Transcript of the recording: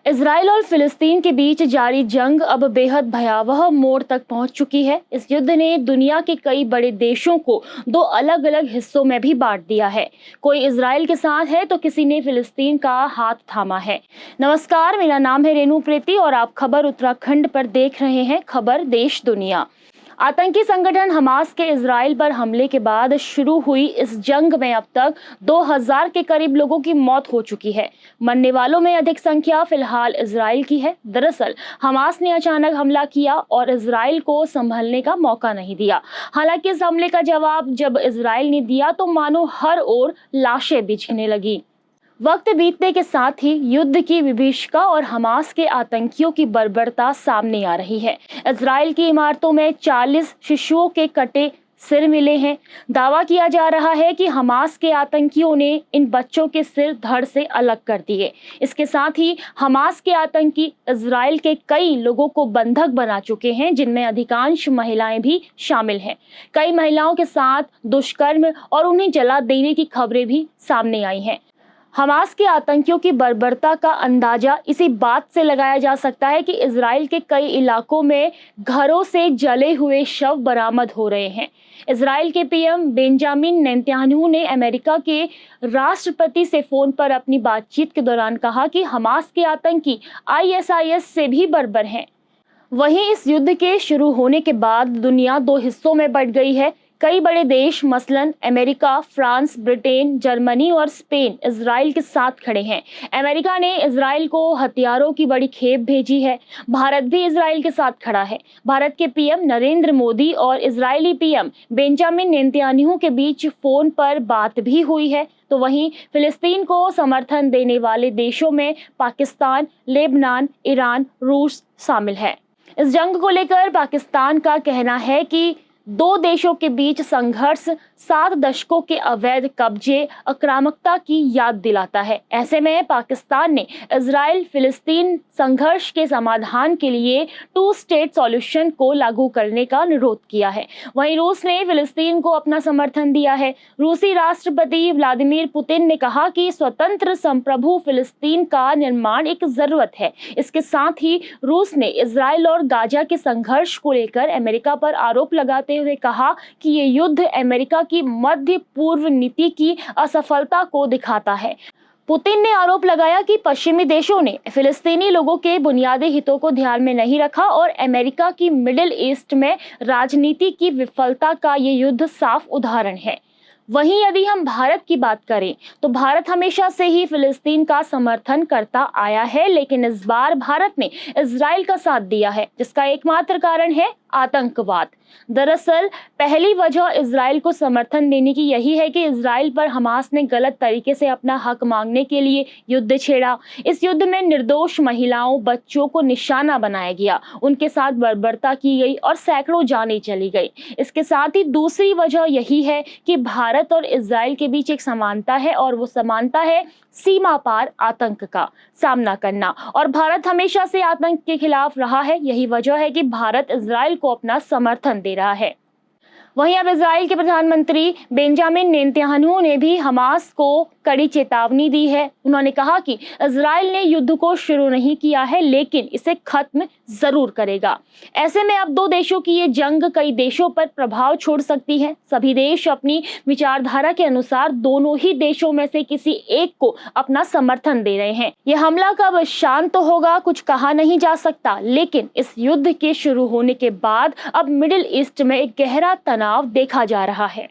Israel और फिलिस्तीन के बीच जारी जंग अब बेहद भयावह मोड़ तक पहुंच चुकी है। इस युद्ध ने दुनिया के कई बड़े देशों को दो अलग अलग हिस्सों में भी बांट दिया है। कोई इजराइल के साथ है तो किसी ने फिलिस्तीन का हाथ थामा है। नमस्कार, मेरा नाम है रेनू प्रीति और आप खबर उत्तराखंड पर देख रहे हैं खबर देश दुनिया। आतंकी संगठन हमास के इजराइल पर हमले के बाद शुरू हुई इस जंग में अब तक 2000 के करीब लोगों की मौत हो चुकी है। मरने वालों में अधिक संख्या फिलहाल इजराइल की है। दरअसल हमास ने अचानक हमला किया और इजराइल को संभलने का मौका नहीं दिया। हालांकि इस हमले का जवाब जब इजराइल ने दिया तो मानो हर ओर लाशें बिछने लगी। वक्त बीतने के साथ ही युद्ध की विभीषिका और हमास के आतंकियों की बर्बरता सामने आ रही है। इजराइल की इमारतों में 40 शिशुओं के कटे सिर मिले हैं। दावा किया जा रहा है कि हमास के आतंकियों ने इन बच्चों के सिर धड़ से अलग कर दिए। इसके साथ ही हमास के आतंकी इजराइल के कई लोगों को बंधक बना चुके हैं, जिनमें अधिकांश महिलाएं भी शामिल हैं। कई महिलाओं के साथ दुष्कर्म और उन्हें जला देने की खबरें भी सामने आई हैं। हमास के आतंकियों की बर्बरता का अंदाजा इसी बात से लगाया जा सकता है कि इजराइल के कई इलाकों में घरों से जले हुए शव बरामद हो रहे हैं। इजराइल के पीएम बेंजामिन नेतन्याहू ने अमेरिका के राष्ट्रपति से फोन पर अपनी बातचीत के दौरान कहा कि हमास के आतंकी आईएसआईएस से भी बर्बर हैं। वहीं इस युद्ध के शुरू होने के बाद दुनिया दो हिस्सों में बंट गई है। कई बड़े देश मसलन अमेरिका, फ्रांस, ब्रिटेन, जर्मनी और स्पेन इजराइल के साथ खड़े हैं। अमेरिका ने इजराइल को हथियारों की बड़ी खेप भेजी है। भारत भी इजराइल के साथ खड़ा है। भारत के पीएम नरेंद्र मोदी और इजरायली पीएम बेंजामिन नेतन्याहू के बीच फोन पर बात भी हुई है। तो वहीं फिलिस्तीन को समर्थन देने वाले देशों में पाकिस्तान, लेबनान, ईरान, रूस शामिल है। इस जंग को लेकर पाकिस्तान का कहना है कि दो देशों के बीच संघर्ष 7 दशकों के अवैध कब्जे, आक्रामकता की याद दिलाता है। ऐसे में पाकिस्तान ने इजराइल फिलिस्तीन संघर्ष के समाधान के लिए 2 स्टेट सॉल्यूशन को लागू करने का अनुरोध किया है। वहीं रूस ने फिलिस्तीन को अपना समर्थन दिया है। रूसी राष्ट्रपति व्लादिमीर पुतिन ने कहा कि स्वतंत्र संप्रभु फिलिस्तीन का निर्माण एक जरूरत है। इसके साथ ही रूस ने इजराइल और गाजा के संघर्ष को लेकर अमेरिका पर आरोप लगाते हुए कहा कि ये युद्ध अमेरिका की मध्य पूर्व नीति की असफलता को दिखाता है। पुतिन ने आरोप लगाया कि पश्चिमी देशों ने फिलिस्तीनी लोगों के बुनियादी हितों को ध्यान में नहीं रखा और अमेरिका की मिडिल ईस्ट में राजनीति की विफलता का ये युद्ध साफ उदाहरण है। वहीं यदि हम भारत की बात करें तो भारत हमेशा से ही फिलिस्तीन का समर्थन करता आया है, लेकिन इस बार भारत ने इजराइल का साथ दिया है, जिसका एकमात्र कारण है आतंकवाद। दरअसल पहली वजह इजराइल को समर्थन देने की यही है कि इजराइल पर हमास ने गलत तरीके से अपना हक मांगने के लिए युद्ध छेड़ा। इस युद्ध में निर्दोष महिलाओं, बच्चों को निशाना बनाया गया, उनके साथ बर्बरता की गई और सैकड़ों जानें चली गई। इसके साथ ही दूसरी वजह यही है कि भारत और इजराइल के बीच एक समानता है और वो समानता है सीमा पार आतंक का सामना करना, और भारत हमेशा से आतंक के खिलाफ रहा है। यही वजह है कि भारत इजराइल को अपना समर्थन दे रहा है। वहीं अब इजराइल के प्रधानमंत्री बेंजामिन नेतन्याहू ने भी हमास को कड़ी चेतावनी दी है। उन्होंने कहा कि इजराइल ने युद्ध को शुरू नहीं किया है, लेकिन इसे खत्म जरूर करेगा। ऐसे में अब दो देशों की ये जंग कई देशों पर प्रभाव छोड़ सकती है। सभी देश अपनी विचारधारा के अनुसार दोनों ही देशों में से किसी एक को अपना समर्थन दे रहे हैं। यह हमला कब शांत होगा कुछ कहा नहीं जा सकता, लेकिन इस युद्ध के शुरू होने के बाद अब मिडिल ईस्ट में एक गहरा तनाव देखा जा रहा है।